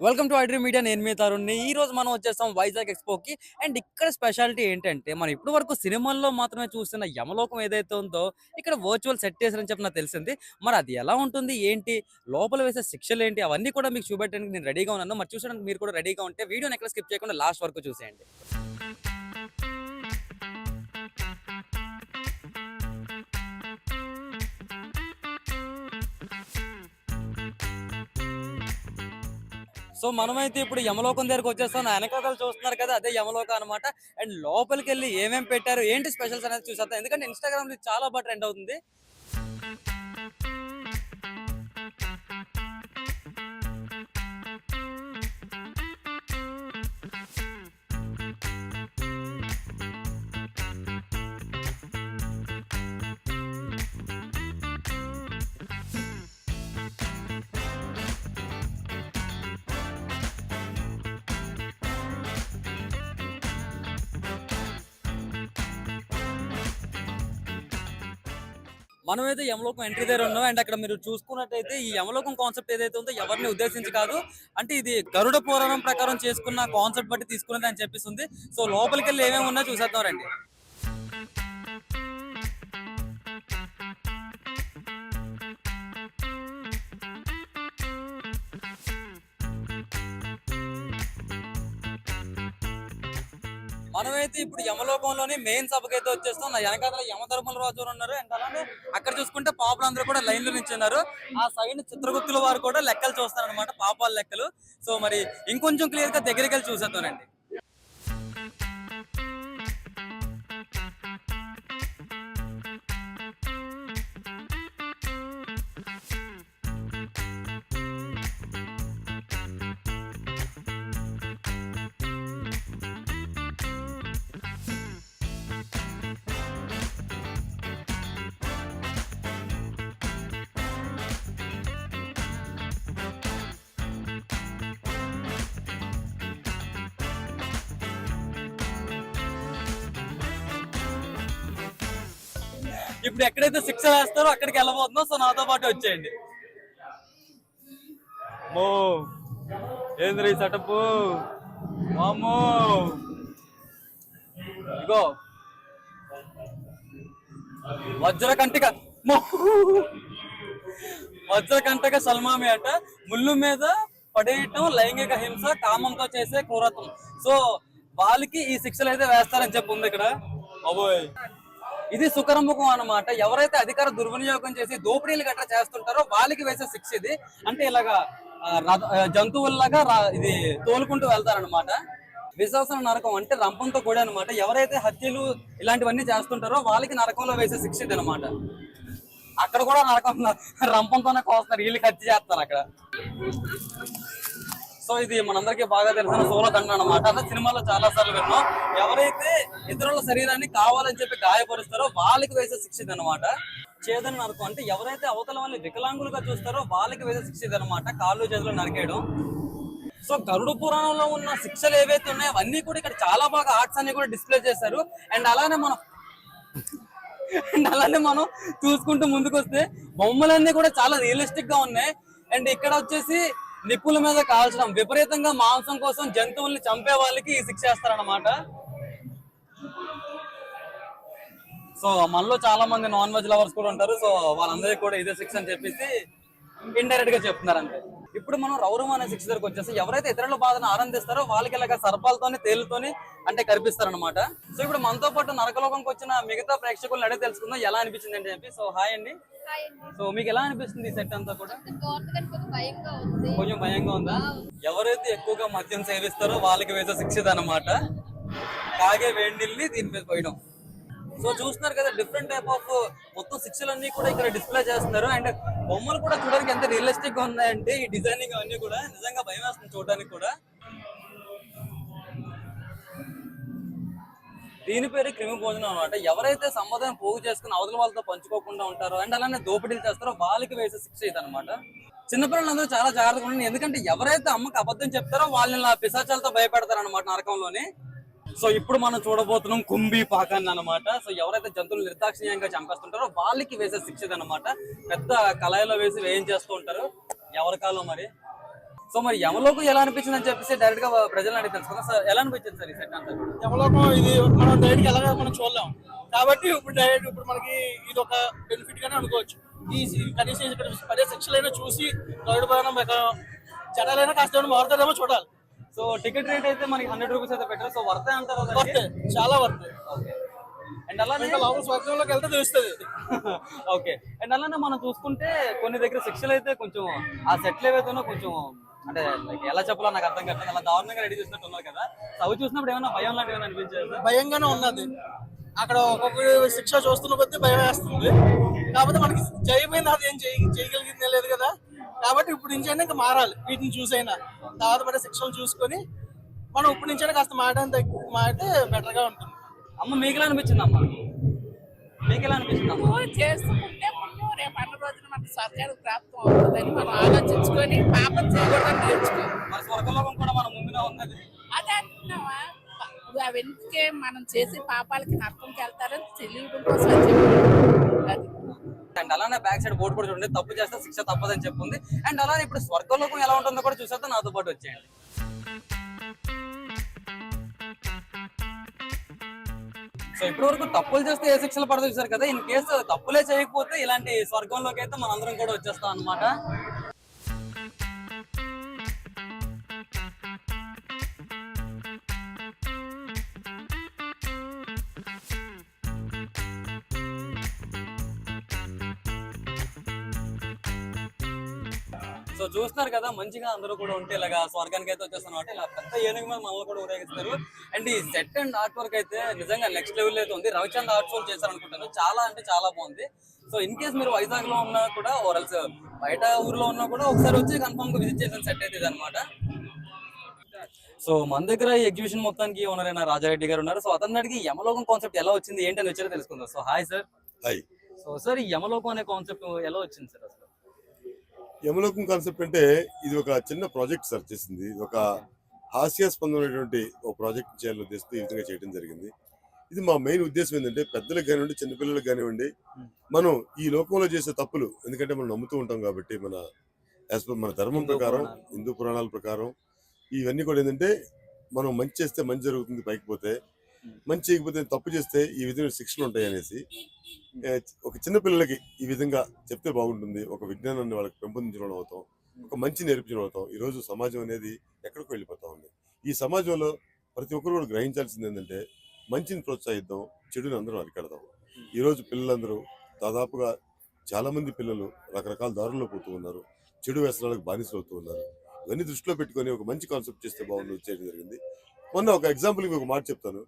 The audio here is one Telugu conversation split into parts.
Welcome to iDream media. నేను మీ తరుణ్ని. ఈ రోజు మనం వచ్చేస్తాం వైజాగ్ ఎక్స్పోకి. అండ్ ఇక్కడ స్పెషాలిటీ ఏంటంటే మనం ఇప్పటి వరకు సినిమాల్లో మాత్రమే చూస్తున్న యమలోకం ఏదైతే ఉందో ఇక్కడ వర్చువల్ సెట్ చేశారని చెప్పి నాకు తెలిసింది. మరి అది ఎలా ఉంటుంది, ఏంటి, లోపల వేసే శిక్షలు ఏంటి, అవన్నీ కూడా మీకు చూపెట్టడానికి నేను రెడీగా ఉన్నాను. మరి చూసడానికి మీరు కూడా రెడీగా ఉంటే వీడియోని ఎక్కడ స్కిప్ చేయకుండా లాస్ట్ వరకు చూసేయండి. సో మనమైతే ఇప్పుడు యమలోకం దగ్గరకు వచ్చేస్తాం. వెనకాతలు చూస్తున్నారు కదా, అదే యమలోకం అనమాట. అండ్ లోపలికి వెళ్ళి ఏమేమి పెట్టారు, ఏంటి స్పెషల్స్ అనేది చూసేద్దాం. ఎందుకంటే ఇన్స్టాగ్రామ్ లో చాలా బాగా ట్రెండ్ అవుతుంది. మనమైతే యమలోకం ఎంట్రీ దగ్గర ఉన్నాం. అండ్ అక్కడ మీరు చూసుకున్నట్టయితే ఈ యమలోకం కాన్సెప్ట్ ఏదైతే ఉందో ఎవరిని ఉద్దేశించి కాదు, అంటే ఇది గరుడ పురాణం ప్రకారం చేసుకున్న కాన్సెప్ట్ బట్టి తీసుకున్నది అని చెప్పిస్తుంది. సో లోపలికి వెళ్ళి ఏమేమి ఉన్నా చూసేద్దాం రండి. మనమైతే ఇప్పుడు యమలోకంలోని మెయిన్ సభకి అయితే వచ్చేస్తాం. నా వెనకాల యమధర్మరాజు ఉన్నారు. అండ్ అలానే అక్కడ చూసుకుంటే పాపలు అందరూ కూడా లైన్ లో నుంచి ఉన్నారు. ఆ సైడ్ చిత్రగుప్తుల వారు కూడా లెక్కలు చూస్తారు అనమాట, పాపాల లెక్కలు. సో మరి ఇంకొంచెం క్లియర్ గా దగ్గరికి వెళ్ళి చూసేద్దానండి. ఇప్పుడు ఎక్కడైతే శిక్ష వేస్తారో అక్కడికి వెళ్ళబోతున్నాం. సో నాతో పాటు వచ్చేయండి. మో ఏంద్రీ సెటప్, మామో ఇగో వజ్రకంటక సల్మామి అంట. ముళ్ళు మీద పడేయటం లైంగిక హింస, కామంతో చేసే క్రూరత్వం. సో వాళ్ళకి ఈ శిక్షలు అయితే వేస్తారని చెప్పి ఉంది ఇక్కడ. బాబోయ్, ఇది సుకరముఖం అన్నమాట. ఎవరైతే అధికార దుర్వినియోగం చేసి దోపిడీలు గట్రా చేస్తుంటారో వాళ్ళకి వేసే శిక్ష ఇది. అంటే ఇలాగా జంతువుల్లాగా ఇది తోలుకుంటూ వెళ్తారనమాట. విశాసన నరకం అంటే రంపంతో కూడా అనమాట. ఎవరైతే హత్యలు ఇలాంటివన్నీ చేస్తుంటారో వాళ్ళకి నరకంలో వేసే శిక్ష ఇది అనమాట. అక్కడ కూడా నరకం రంపంతోనే కోస్తారు, వీళ్ళకి హత్య చేస్తారు అక్కడ. సో ఇది మనందరికీ బాగా తెలిసిన సూలదండ అనమాట. అదే సినిమాలో చాలా సార్లు విన్నాం. ఎవరైతే ఇతరుల శరీరాన్ని కావాలని చెప్పి గాయపరుస్తారో వాళ్ళకి వేసే శిక్ష ఇది అనమాట. చేదన నరకం అంటే ఎవరైతే అవతల వాళ్ళని వికలాంగులుగా చూస్తారో వాళ్ళకి వేసే శిక్ష ఇది అనమాట, కాళ్ళు చేతులు నరికేయడం. సో గరుడ పురాణంలో ఉన్న శిక్షలు ఏవైతే ఉన్నాయో అవన్నీ కూడా ఇక్కడ చాలా బాగా ఆర్ట్స్ అన్ని కూడా డిస్ప్లే చేశారు. అండ్ అలానే మనం చూసుకుంటూ ముందుకు వస్తే బొమ్మలన్నీ కూడా చాలా రియలిస్టిక్ గా ఉన్నాయి. అండ్ ఇక్కడ వచ్చేసి నిప్పుల మీద కాల్చడం, విపరీతంగా మాంసం కోసం జంతువుల్ని చంపే వాళ్ళకి ఈ శిక్ష వేస్తారనమాట. సో మనలో చాలా మంది నాన్ వెజ్ లవర్స్ కూడా ఉంటారు. సో వాళ్ళందరికీ కూడా ఇదే శిక్ష అని చెప్పేసి ఇండైరెక్ట్ గా చెప్తున్నారు అంతే. ఇప్పుడు మనం రౌరవం అనే శిక్ష దగ్గరకు వచ్చేసి ఎవరైతే ఇతరుల బాధను ఆనందిస్తారో వాళ్ళకి ఇలాగ సర్పాలతోని తేలుతోని అంటే కనిపిస్తారనమాట. సో ఇప్పుడు మనతో పాటు నరకలోకంకి వచ్చిన మిగతా ప్రేక్షకులను అడిగి తెలుసుకుందాం ఎలా అనిపించింది అని చెప్పి. సో హాయ్ అండి. సో మీకు ఎలా అనిపిస్తుంది ఈ సెట్ అంతా కూడా? కొంచెం భయంగా ఉందా? ఎవరైతే ఎక్కువగా మద్యం సేవిస్తారో వాళ్ళకి వేసే శిక్ష అనమాట, తాగే వేడిని దీని మీద పోయడం. సో చూస్తున్నారు కదా, డిఫరెంట్ టైప్ ఆఫ్ మొత్తం శిక్షలన్నీ కూడా ఇక్కడ డిస్ప్లే చేస్తున్నారు. అండ్ బొమ్మలు కూడా చూడడానికి ఎంత రియలిస్టిక్ గా ఉన్నాయంటే ఈ డిజైనింగ్ అన్ని కూడా నిజంగా భయం వేస్తుంది చూడడానికి కూడా. దీని పేరు క్రిమి భోజనం అనమాట. ఎవరైతే సంబంధం పోగు చేసుకుని అవతల వాళ్ళతో పంచుకోకుండా ఉంటారో అండ్ అలానే దోపిడీలు చేస్తారో వాళ్ళకి వేసే శిక్ష ఇది అనమాట. చిన్నపిల్లలందరూ చాలా జాగ్రత్తగా ఉండండి, ఎందుకంటే ఎవరైతే అమ్మకి అబద్ధం చెప్తారో వాళ్ళని పిశాచాలతో భయపెడతారు అనమాట నరకంలోని. సో ఇప్పుడు మనం చూడబోతున్నాం కుంభీ పాకాన్ని అనమాట. సో ఎవరైతే జంతువులు నిర్దాక్షిణ్యంగా చంపేస్తుంటారో వాళ్ళకి వేసే శిక్ష అనమాట. పెద్ద కళాయిలో వేసి వేయించేస్తూ ఉంటారు ఎవరి కాలం మరి. సో మరి యమలోకం ఎలా అనిపించింది అని చెప్పేసి డైరెక్ట్ గా ప్రజలను అడిగి తెలుసుకుందాం. సార్ ఎలా అనిపించింది సార్ ఈ సెట్ అంతా? యమలోకం ఇది మనం డైరెక్ట్ గా ఎలాగో మనం చూడలేం కాబట్టి ఇప్పుడు మనకి ఇది ఒక బెనిఫిట్ గానే అనుకోవచ్చు. కనీసం ఇక్కడ 10 సెక్షన్లైనా చూసి గరుడ పురాణం జనాలైనా కాస్త మారుతారేమో చూడాలి. సో టికెట్ రేట్ అయితే మనకి 100 రూపీస్ అయితే పెట్టారు. సో వర్త్ అంటారు, చాలా వర్త్. అండ్ అలానే స్వర్గంలోకి వెళ్తే తెలుస్తుంది. ఓకే. అండ్ అలానే మనం చూసుకుంటే కొన్ని దగ్గర శిక్షలు అయితే కొంచెం ఆ సెట్లు ఏవైతే కొంచెం అంటే లైక్ ఎలా చెప్పాలో నాకు అర్థం కాదు, అలా దారుణంగా రెడీ చేసినట్టు ఉన్నారు కదా. అవి చూసినప్పుడు ఏమైనా భయం లాంటివి ఏమైనా అనిపించేది? భయంగానే ఉన్నది. అక్కడ ఒక్కొక్కటి శిక్ష చూస్తున్న కొద్దీ భయం వేస్తుంది. కాకపోతే మనకి చేయబోయింది అది ఏం చేయగలిగిందే లేదు కదా. కాబట్టి ఇప్పుడు నుంచి అయినా ఇంకా మారాలి. వీటిని చూసైనా తర్వాత పడే శిక్షలు చూసుకొని మనం ఇప్పుడు నుంచి అయినా కాస్త మాటే బెటర్ గా ఉంటుంది. అమ్మ మీకు ఎలా అనిపించింది? అమ్మ మీకు ఎలా అనిపించింది? అమ్మ చేసుకుంటే పుణ్యం రేపు అన్న రోజున మనకు స్వర్గానికి ప్రాప్తం అవుతుందని మనం ఆలోచించుకొని పాపం చేయకూడదని నేర్చుకో. మరి స్వర్గలోకం కూడా మన ముందుగా ఉన్నది. అదే అంటున్నావా, అవెందుకే మనం చేసే పాపాలకి నరకంకి వెళ్తారని తెలియడం కోసం అది. అండ్ అలానే బ్యాక్ సైడ్ బోర్డు కూడా చూడండి, తప్పు చేస్తే శిక్ష తప్పదని చెప్పింది. అండ్ అలానే ఇప్పుడు స్వర్గలోకం ఎలా ఉంటుందో కూడా చూసేస్తే నాతో పాటు వచ్చేయండి. సో ఇప్పటి వరకు తప్పులు చేస్తే ఏ శిక్షలు పడదు చూసారు కదా. ఇన్ కేసు తప్పులే చేయకపోతే ఇలాంటి స్వర్గంలోకి అయితే మనందరం కూడా వచ్చేస్తాం అన్నమాట. సో చూస్తున్నారు కదా, మంచిగా అందరూ కూడా ఉంటే ఇలాగా స్వర్గానికి అయితే వచ్చేస్తాను అంటే ఇలా పెద్ద ఏనుగు మీద మనల్ని కూడా ఊరేగిస్తారు. అండ్ ఈ సెట్ అండ్ ఆర్ట్ వర్క్ అయితే నిజంగా నెక్స్ట్ లెవెల్ అయితే ఉంది. రవిచంద్ర ఆర్ట్ షోలు చేశారు అనుకుంటాను, చాలా అంటే చాలా బాగుంది. సో ఇన్ కేస్ మీరు వైజాగ్ లో ఉన్నా కూడా ఓరల్స్ బయట ఊర్లో ఉన్నా కూడా ఒకసారి వచ్చి కన్ఫర్మ్ గా విజిట్ చేసిన సెట్ అయితే ఇది అనమాట. సో మన దగ్గర ఈ ఎగ్జిబిషన్ మొత్తానికి ఓనర్ అయిన రాజారెడ్డి గారు ఉన్నారు. సో అతని అడిగి యమలోకం కాన్సెప్ట్ ఎలా వచ్చింది ఏంటి అని వచ్చారో తెలుసుకుందాం. So hi sir. Hi. So sir ఈ యమలోకం అనే కాన్సెప్ట్ ఎలా వచ్చింది సార్? అసలు యమలోకం కాన్సెప్ట్ అంటే ఇది ఒక చిన్న ప్రాజెక్ట్ సార్ చేసింది. ఇది ఒక హాస్యాస్పందమైనటువంటి ఒక ప్రాజెక్ట్ చేయాలని ఉద్దేశంతో ఈ విధంగా చేయడం జరిగింది. ఇది మా మెయిన్ ఉద్దేశం ఏంటంటే పెద్దలకు కానివ్వండి, చిన్నపిల్లలకు కానివ్వండి, మనం ఈ లోకంలో చేసే తప్పులు, ఎందుకంటే మనం నమ్ముతూ ఉంటాం కాబట్టి మన ధర్మం ప్రకారం, హిందూ పురాణాల ప్రకారం ఇవన్నీ కూడా ఏంటంటే మనం మంచి చేస్తే మంచి జరుగుతుంది, పైకి పోతే మంచి చేయకపోతే, తప్పు చేస్తే ఈ విధంగా శిక్షలు ఉంటాయి అనేసి ఒక చిన్న పిల్లలకి ఈ విధంగా చెప్తే బాగుంటుంది. ఒక విజ్ఞానాన్ని వాళ్ళకి పెంపొందించడం అవుతాం, ఒక మంచి నేర్పించడం అవుతాం. ఈరోజు సమాజం అనేది ఎక్కడికి వెళ్ళిపోతా ఉంది. ఈ సమాజంలో ప్రతి ఒక్కరు కూడా గ్రహించాల్సింది ఏంటంటే మంచిని ప్రోత్సహిద్దాం, చెడుని అందరం అరికడదాం. ఈరోజు పిల్లలందరూ దాదాపుగా చాలా మంది పిల్లలు రకరకాల దారుల్లో పోతూ ఉన్నారు, చెడు వ్యసనాలకు బానిసలు అవుతూ ఉన్నారు. ఇవన్నీ దృష్టిలో పెట్టుకొని ఒక మంచి కాన్సెప్ట్ చేస్తే బాగుంటుంది చేయడం జరిగింది. మొన్న ఒక ఎగ్జాంపుల్కి ఒక మాట చెప్తాను.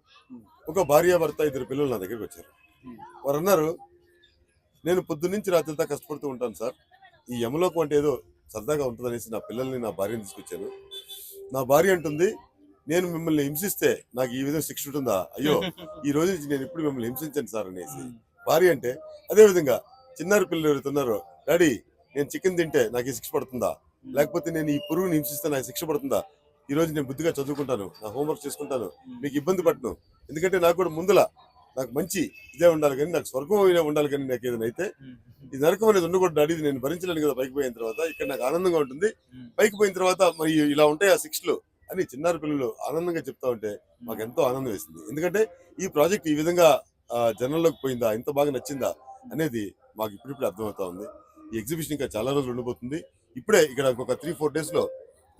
ఒక భార్యాభర్త 2 పిల్లలు నా దగ్గరికి వచ్చారు. వారు అన్నారు, నేను పొద్దున్నుంచి రాత్రి దాకా కష్టపడుతూ ఉంటాను సార్, ఈ యమలోకం అంటే ఏదో సరదాగా ఉంటుంది అనేసి నా పిల్లల్ని, నా భార్యని తీసుకొచ్చాను. నా భార్య అంటుంది, నేను మిమ్మల్ని హింసిస్తే నాకు ఈ విధంగా శిక్ష ఉంటుందా? అయ్యో, ఈ రోజు నుంచి నేను ఇప్పుడు మిమ్మల్ని హింసించాను సార్ అనేసి భార్య అంటే. అదే విధంగా చిన్నారి పిల్లలు ఎవరుతున్నారో, డాడీ నేను చికెన్ తింటే నాకు ఈ శిక్ష పడుతుందా, లేకపోతే నేను ఈ పురుగుని హింసిస్తే నాకు శిక్ష పడుతుందా? ఈ రోజు నేను బుద్ధిగా చదువుకుంటాను, నా హోంవర్క్ చేసుకుంటాను, మీకు ఇబ్బంది పడను, ఎందుకంటే నాకు కూడా ముందులా నాకు మంచి ఇదే ఉండాలి కానీ, నాకు స్వర్గం ఉండాలి కానీ, నాకు ఏదైనా అయితే ఈ నరకం అనేది ఉండకూడదు డాడీ, నేను భరించలేను కదా పైకి పోయిన తర్వాత. ఇక్కడ నాకు ఆనందంగా ఉంటుంది, పైకి పోయిన తర్వాత మరి ఇలా ఉంటాయి ఆ శిక్షలు అని చిన్నారి పిల్లలు ఆనందంగా చెప్తా ఉంటే మాకు ఎంతో ఆనందం వేసింది. ఎందుకంటే ఈ ప్రాజెక్ట్ ఈ విధంగా జనంలోకి పోయిందా, ఎంత బాగా నచ్చిందా అనేది మాకు ఇప్పుడిప్పుడు అర్థమవుతా ఉంది. ఈ ఎగ్జిబిషన్ ఇంకా చాలా రోజులు ఉండబోతుంది. ఇప్పుడే ఇక్కడ ఒక 3-4 days లో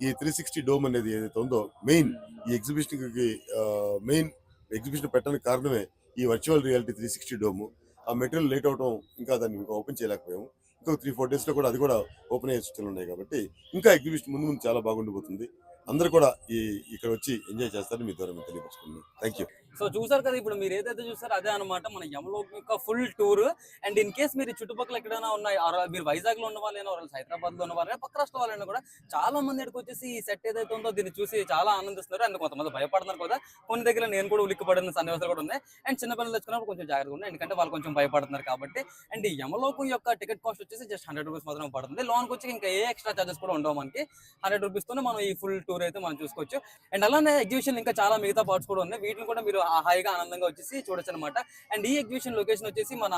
ఈ 360 డోమ్ అనేది ఏదైతే ఉందో మెయిన్ ఈ ఎగ్జిబిషన్ కి మెయిన్ ఎగ్జిబిషన్ పెట్టడానికి కారణమే ఈ వర్చువల్ రియాలిటీ 360 డోమ్. ఆ మెటీరియల్ లేట్ అవడం, ఇంకా దాన్ని ఇంకా ఓపెన్ చేయలేకపోయాము. ఇంకొక 3-4 days లో కూడా అది కూడా ఓపెన్ అయ్యే సూచనలు ఉన్నాయి కాబట్టి ఇంకా ఎగ్జిబిషన్ ముందు చాలా బాగుండిపోతుంది. అందరూ కూడా ఇక్కడ వచ్చి ఎంజాయ్ చేస్తారని మీ ద్వారా మేము తెలియపరుచుకున్నాం. Thank you. సో చూసారు కదా, ఇప్పుడు మీరు ఏదైతే చూసారో అదే అనమాట మన యమలోకం యొక్క full tour. And in case మీరు చుట్టుపక్కల ఎక్కడైనా ఉన్నాయి, మీరు వైజాగ్ లో ఉన్న వాళ్ళైనా, హైదరాబాద్ లో ఉన్న వాళ్ళైనా, పక్క రాష్ట్ర వాళ్ళైనా కూడా చాలా మంది ఇక్కడికి వచ్చేసి ఈ సెట్ ఏదైతే ఉందో దీన్ని చూసి చాలా ఆనందిస్తున్నారు. అండ్ కొంతమంది భయపడుతున్నారు కూడా. కొన్ని దగ్గర నేను కూడా ఉలిక్కిపడిన సన్నివేశాలు కూడా ఉన్నాయి. అండ్ చిన్నపిల్లలు తెచ్చుకున్నప్పుడు కొంచెం జాగ్రత్తగా ఉన్నాయి, ఎందుకంటే వాళ్ళు కొంచెం భయపడుతున్నారు కాబట్టి. అండ్ ఈ యమలోకం యొక్క టికెట్ కాస్ట్ వచ్చేసి జస్ట్ 100 రూపీస్ మాత్రం పడుతుంది. లోన్కి వచ్చి ఇంకా ఏ ఎక్స్ట్రా చార్జెస్ కూడా ఉండవు మనకి. 100 రూపీస్తోనే మనం ఈ ఫుల్ టూర్ అయితే మనం చూసుకోవచ్చు. అండ్ అలానే ఎగ్జిబిషన్ ఇంకా చాలా మిగతా పార్ట్స్ కూడా ఉన్నాయి, వీటిని కూడా మీరు హాయిగా ఆనందంగా వచ్చేసి చూడొచ్చు అనమాట. అండ్ ఈ ఎగ్జిబిషన్ లొకేషన్ వచ్చేసి మన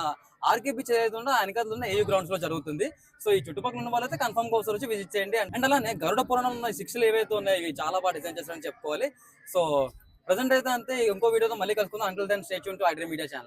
ఆర్కేబీ చేరుతుందో వెనకాల ఉన్న ఏయూ గ్రౌండ్స్ లో జరుగుతుంది. సో ఈ చుట్టుపక్కల ఉన్న వాళ్ళైతే కన్ఫర్మ్ గా ఒకసారి వచ్చి విజిట్ చేయండి. అండ్ అలానే గరుడ పురాణం ఉన్న శిక్షలు ఏవైతే ఉన్నాయో ఇవి చాలా బాగా డిజైన్ చేస్తారని చెప్పుకోవాలి. సో ప్రజెంట్ అయితే అంతే, ఇంకో వీడియోతో మళ్ళీ కలుసుకుందాం. Until then stay tuned to iDream Media channel.